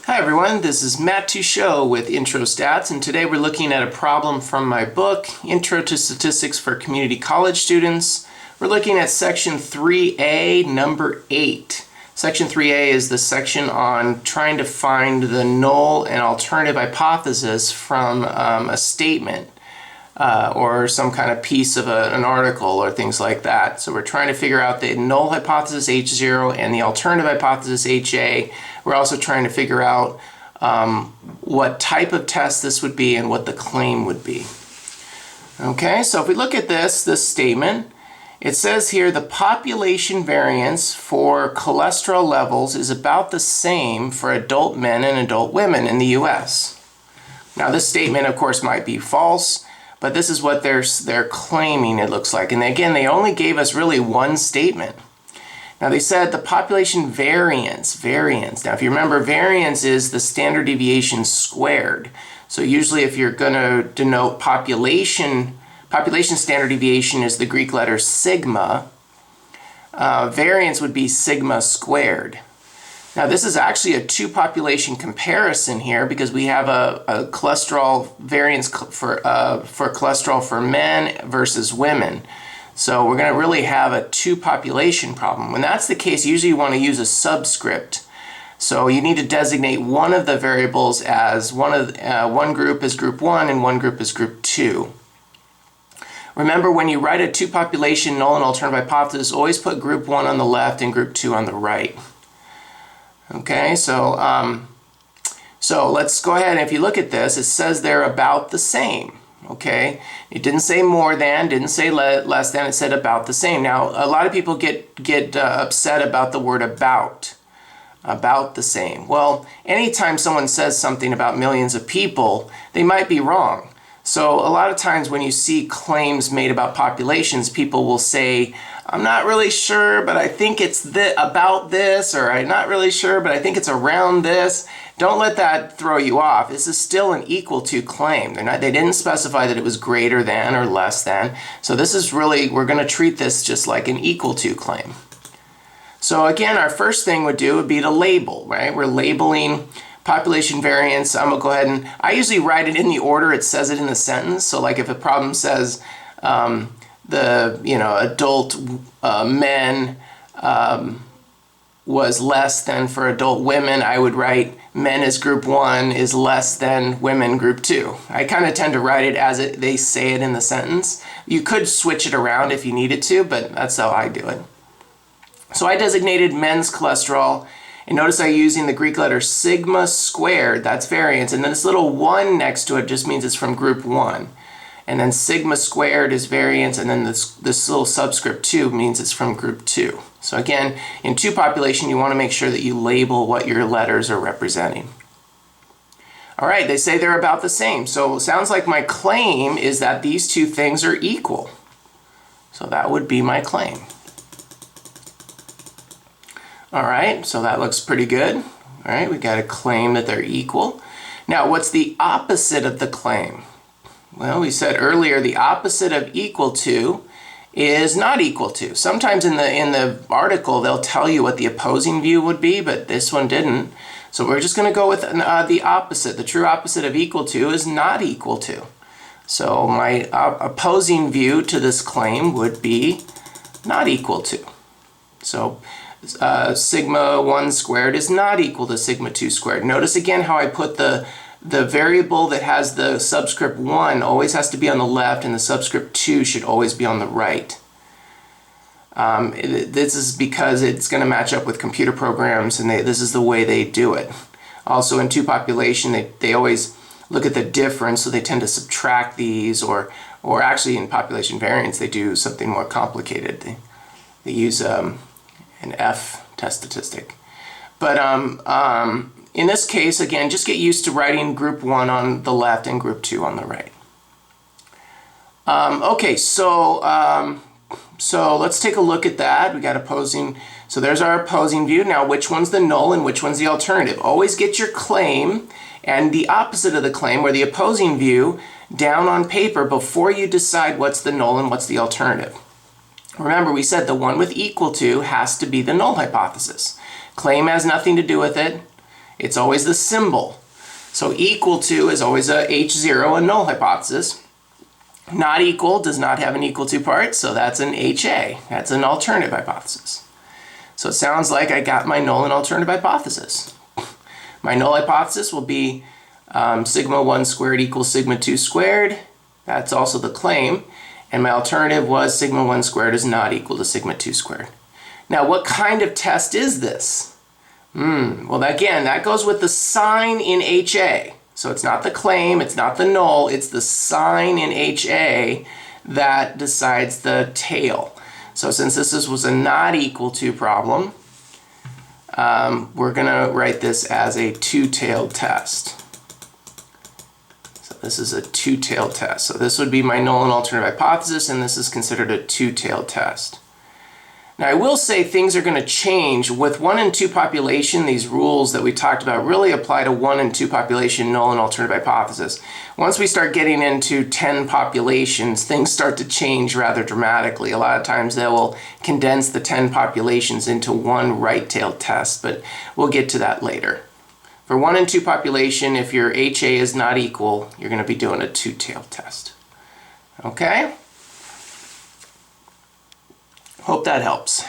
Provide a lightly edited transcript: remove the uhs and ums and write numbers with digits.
Hi everyone, this is Matt Touchot with Intro Stats, and today we're looking at a problem from my book, Intro to Statistics for Community College Students. We're looking at section 3A, number 8. Section 3A is the section on trying to find the null and alternative hypothesis from a statement or some kind of piece of an article or things like that. So we're trying to figure out the null hypothesis H0 and the alternative hypothesis HA. We're also trying to figure out what type of test this would be and what the claim would be. Okay, so if we look at this statement, it says here the population variance for cholesterol levels is about the same for adult men and adult women in the US. Now this statement of course might be false, but this is what they're claiming it looks like. And again, they only gave us really one statement. Now they said the population variance. Now if you remember, variance is the standard deviation squared. So usually if you're going to denote population standard deviation is the Greek letter sigma. Variance would be sigma squared. Now this is actually a two population comparison here because we have a cholesterol variance for cholesterol for men versus women. So we're going to really have a two population problem. When that's the case, usually you want to use a subscript. So you need to designate one of the variables as one group is group 1 and one group is group 2. Remember, when you write a two population null and alternative hypothesis, always put group 1 on the left and group 2 on the right. Okay, so let's go ahead, and if you look at this, it says they're about the same. Okay, it didn't say more than, didn't say less than, it said about the same. Now, a lot of people get upset about the word about the same. Well, anytime someone says something about millions of people, they might be wrong. So a lot of times when you see claims made about populations, people will say, I'm not really sure, but I think it's about this, or I'm not really sure, but I think it's around this. Don't let that throw you off. This is still an equal to claim. They didn't specify that it was greater than or less than. So this is really, we're going to treat this just like an equal to claim. So again, our first thing would be to label, right? We're labeling population variance. I'm gonna go ahead and I usually write it in the order it says it in the sentence. So like if a problem says adult men was less than for adult women, I would write men as group 1 is less than women group 2. I kind of tend to write it as they say it in the sentence. You could switch it around if you needed to, but that's how I do it. So I designated men's cholesterol, and notice I'm using the Greek letter sigma squared, that's variance, and then this little 1 next to it just means it's from group 1. And then sigma squared is variance, and then this little subscript 2 means it's from group 2. So again, in two population, you want to make sure that you label what your letters are representing. All right, they say they're about the same. So it sounds like my claim is that these two things are equal. So that would be my claim. All right, so that looks pretty good. All right, we got a claim that they're equal. Now, what's the opposite of the claim? Well, we said earlier the opposite of equal to is not equal to. Sometimes in the article they'll tell you what the opposing view would be, but this one didn't. So we're just going to go with the opposite. The true opposite of equal to is not equal to. So my opposing view to this claim would be not equal to. So sigma 1 squared is not equal to sigma 2 squared. Notice again how I put the variable that has the subscript 1 always has to be on the left, and the subscript 2 should always be on the right. This is because it's going to match up with computer programs, and this is the way they do it. Also in two population, they always look at the difference, so they tend to subtract these, or actually in population variance, they do something more complicated. They use an F test statistic. But in this case, again, just get used to writing group 1 on the left and group 2 on the right. Okay, so let's take a look at that. We got opposing. So there's our opposing view. Now, which one's the null and which one's the alternative? Always get your claim and the opposite of the claim, or the opposing view, down on paper before you decide what's the null and what's the alternative. Remember, we said the one with equal to has to be the null hypothesis. Claim has nothing to do with it. It's always the symbol. So equal to is always a H0, a null hypothesis. Not equal does not have an equal to part, so that's an HA. That's an alternative hypothesis. So it sounds like I got my null and alternative hypothesis. My null hypothesis will be sigma 1 squared equals sigma 2 squared. That's also the claim. And my alternative was sigma 1 squared is not equal to sigma 2 squared. Now, what kind of test is this? Well, again, that goes with the sign in HA. So it's not the claim, it's not the null, it's the sign in HA that decides the tail. So since this was a not equal to problem, we're going to write this as a two-tailed test. So this is a two-tailed test. So this would be my null and alternative hypothesis, and this is considered a two-tailed test. Now I will say things are going to change. With 1 and 2 population, these rules that we talked about really apply to 1 and 2 population null and alternative hypothesis. Once we start getting into 10 populations, things start to change rather dramatically. A lot of times they will condense the 10 populations into one right-tailed test, but we'll get to that later. For 1 and 2 population, if your HA is not equal, you're going to be doing a two-tailed test. Okay? Hope that helps.